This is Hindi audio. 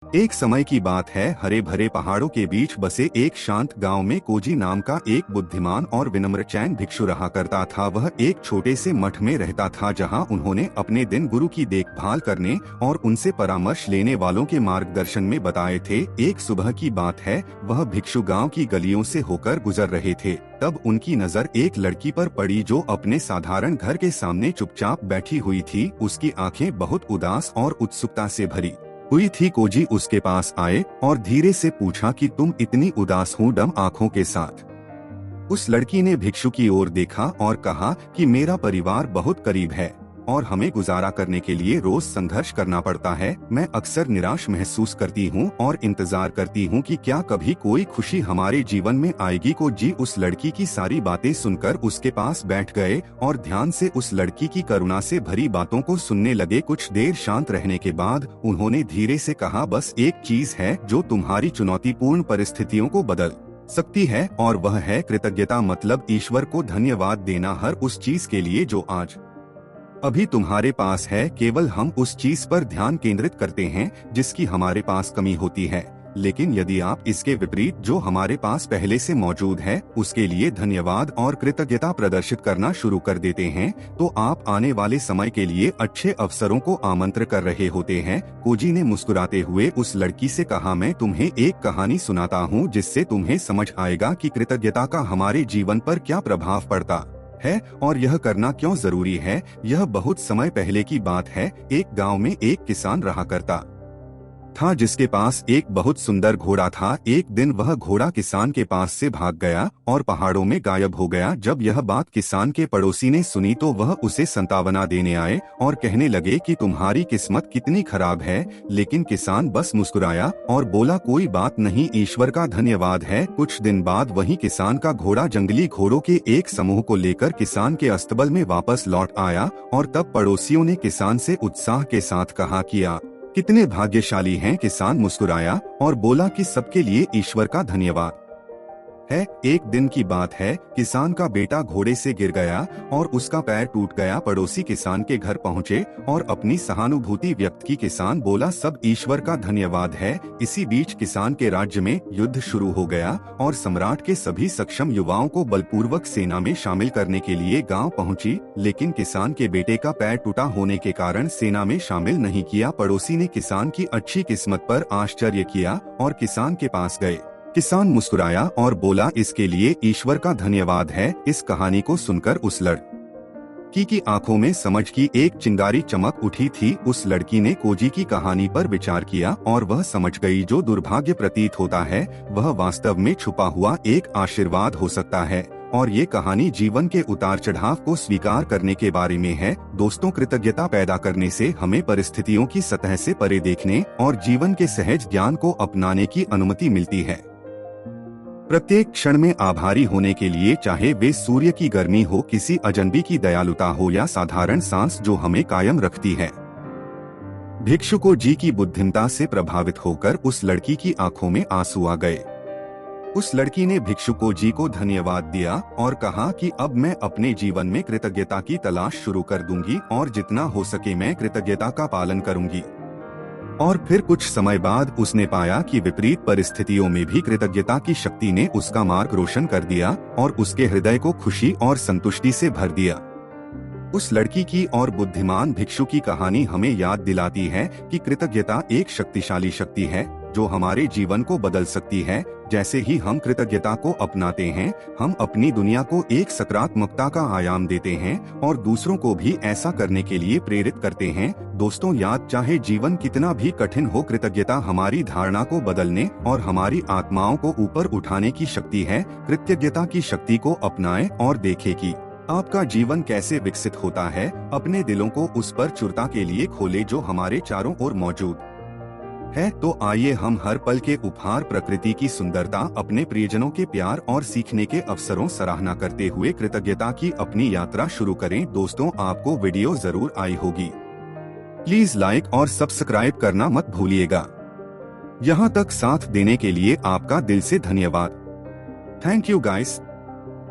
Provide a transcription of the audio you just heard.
एक समय की बात है, हरे भरे पहाड़ों के बीच बसे एक शांत गांव में कोजी नाम का एक बुद्धिमान और विनम्र जैन भिक्षु रहा करता था। वह एक छोटे से मठ में रहता था, जहां उन्होंने अपने दिन गुरु की देखभाल करने और उनसे परामर्श लेने वालों के मार्गदर्शन में बताए थे। एक सुबह की बात है, वह भिक्षु गांव की गलियों से होकर गुजर रहे थे। तब उनकी नजर एक लड़की पर पड़ी जो अपने साधारण घर के सामने चुपचाप बैठी हुई थी। उसकी आंखें बहुत उदास और उत्सुकता से भरी हुई थी। कोजी उसके पास आए और धीरे से पूछा कि तुम इतनी उदास हो डम आंखों के साथ। उस लड़की ने भिक्षु की ओर देखा और कहा कि मेरा परिवार बहुत करीब है और हमें गुजारा करने के लिए रोज संघर्ष करना पड़ता है। मैं अक्सर निराश महसूस करती हूँ और इंतजार करती हूँ कि क्या कभी कोई खुशी हमारे जीवन में आएगी। कोजी उस लड़की की सारी बातें सुनकर उसके पास बैठ गए और ध्यान से उस लड़की की करुणा से भरी बातों को सुनने लगे। कुछ देर शांत रहने के बाद उन्होंने धीरे से कहा, बस एक चीज है जो तुम्हारी चुनौतीपूर्ण परिस्थितियों को बदल सकती है और वह है कृतज्ञता। मतलब ईश्वर को धन्यवाद देना हर उस चीज के लिए जो आज अभी तुम्हारे पास है। केवल हम उस चीज पर ध्यान केंद्रित करते हैं जिसकी हमारे पास कमी होती है, लेकिन यदि आप इसके विपरीत जो हमारे पास पहले से मौजूद है उसके लिए धन्यवाद और कृतज्ञता प्रदर्शित करना शुरू कर देते हैं, तो आप आने वाले समय के लिए अच्छे अवसरों को आमंत्रित कर रहे होते हैं। कोजी ने मुस्कुराते हुए उस लड़की से कहा, मैं तुम्हें एक कहानी सुनाता हूँ जिससे तुम्हें समझ आएगा कि कृतज्ञता का हमारे जीवन पर क्या प्रभाव पड़ता है और यह करना क्यों जरूरी है। यह बहुत समय पहले की बात है। एक गांव में एक किसान रहा करता था जिसके पास एक बहुत सुंदर घोड़ा था। एक दिन वह घोड़ा किसान के पास से भाग गया और पहाड़ों में गायब हो गया। जब यह बात किसान के पड़ोसी ने सुनी तो वह उसे सांत्वना देने आए और कहने लगे कि तुम्हारी किस्मत कितनी खराब है। लेकिन किसान बस मुस्कुराया और बोला, कोई बात नहीं, ईश्वर का धन्यवाद है। कुछ दिन बाद वही किसान का घोड़ा जंगली घोड़ों के एक समूह को लेकर किसान के अस्तबल में वापस लौट आया और तब पड़ोसियों ने किसान से उत्साह के साथ कहा कि आप कितने भाग्यशाली हैं। किसान मुस्कुराया और बोला कि सबके लिए ईश्वर का धन्यवाद है। एक दिन की बात है, किसान का बेटा घोड़े से गिर गया और उसका पैर टूट गया। पड़ोसी किसान के घर पहुंचे और अपनी सहानुभूति व्यक्त की। किसान बोला, सब ईश्वर का धन्यवाद है। इसी बीच किसान के राज्य में युद्ध शुरू हो गया और सम्राट के सभी सक्षम युवाओं को बलपूर्वक सेना में शामिल करने के लिए गांव पहुंची, लेकिन किसान के बेटे का पैर टूटा होने के कारण सेना में शामिल नहीं किया। पड़ोसी ने किसान की अच्छी किस्मत पर आश्चर्य किया और किसान के पास गए। किसान मुस्कुराया और बोला, इसके लिए ईश्वर का धन्यवाद है। इस कहानी को सुनकर उस लड़की की आंखों में समझ की एक चिंगारी चमक उठी थी। उस लड़की ने कोजी की कहानी पर विचार किया और वह समझ गई, जो दुर्भाग्य प्रतीत होता है वह वास्तव में छुपा हुआ एक आशीर्वाद हो सकता है। और ये कहानी जीवन के उतार चढ़ाव को स्वीकार करने के बारे में है। दोस्तों, कृतज्ञता पैदा करने से हमें परिस्थितियों की सतह से परे देखने और जीवन के सहज ज्ञान को अपनाने की अनुमति मिलती है। प्रत्येक क्षण में आभारी होने के लिए, चाहे वे सूर्य की गर्मी हो, किसी अजनबी की दयालुता हो या साधारण सांस जो हमें कायम रखती है। भिक्षु को जी की बुद्धिमता से प्रभावित होकर उस लड़की की आंखों में आंसू आ गए। उस लड़की ने भिक्षु को जी को धन्यवाद दिया और कहा कि अब मैं अपने जीवन में कृतज्ञता की तलाश शुरू कर दूंगी और जितना हो सके मैं कृतज्ञता का पालन करूंगी। और फिर कुछ समय बाद उसने पाया कि विपरीत परिस्थितियों में भी कृतज्ञता की शक्ति ने उसका मार्ग रोशन कर दिया और उसके हृदय को खुशी और संतुष्टि से भर दिया। उस लड़की की और बुद्धिमान भिक्षु की कहानी हमें याद दिलाती है कि कृतज्ञता एक शक्तिशाली शक्ति है जो हमारे जीवन को बदल सकती है। जैसे ही हम कृतज्ञता को अपनाते हैं, हम अपनी दुनिया को एक सकारात्मकता का आयाम देते हैं और दूसरों को भी ऐसा करने के लिए प्रेरित करते हैं। दोस्तों, याद चाहे जीवन कितना भी कठिन हो, कृतज्ञता हमारी धारणा को बदलने और हमारी आत्माओं को ऊपर उठाने की शक्ति है। कृतज्ञता की शक्ति को अपनाएं और देखें कि आपका जीवन कैसे विकसित होता है। अपने दिलों को उस पर चुरता के लिए खोले जो हमारे चारों ओर मौजूद है। तो आइए हम हर पल के उपहार, प्रकृति की सुंदरता, अपने प्रियजनों के प्यार और सीखने के अवसरों सराहना करते हुए कृतज्ञता की अपनी यात्रा शुरू करें। दोस्तों, आपको वीडियो जरूर आई होगी। प्लीज लाइक और सब्सक्राइब करना मत भूलिएगा। यहाँ तक साथ देने के लिए आपका दिल से धन्यवाद। Thank you guys.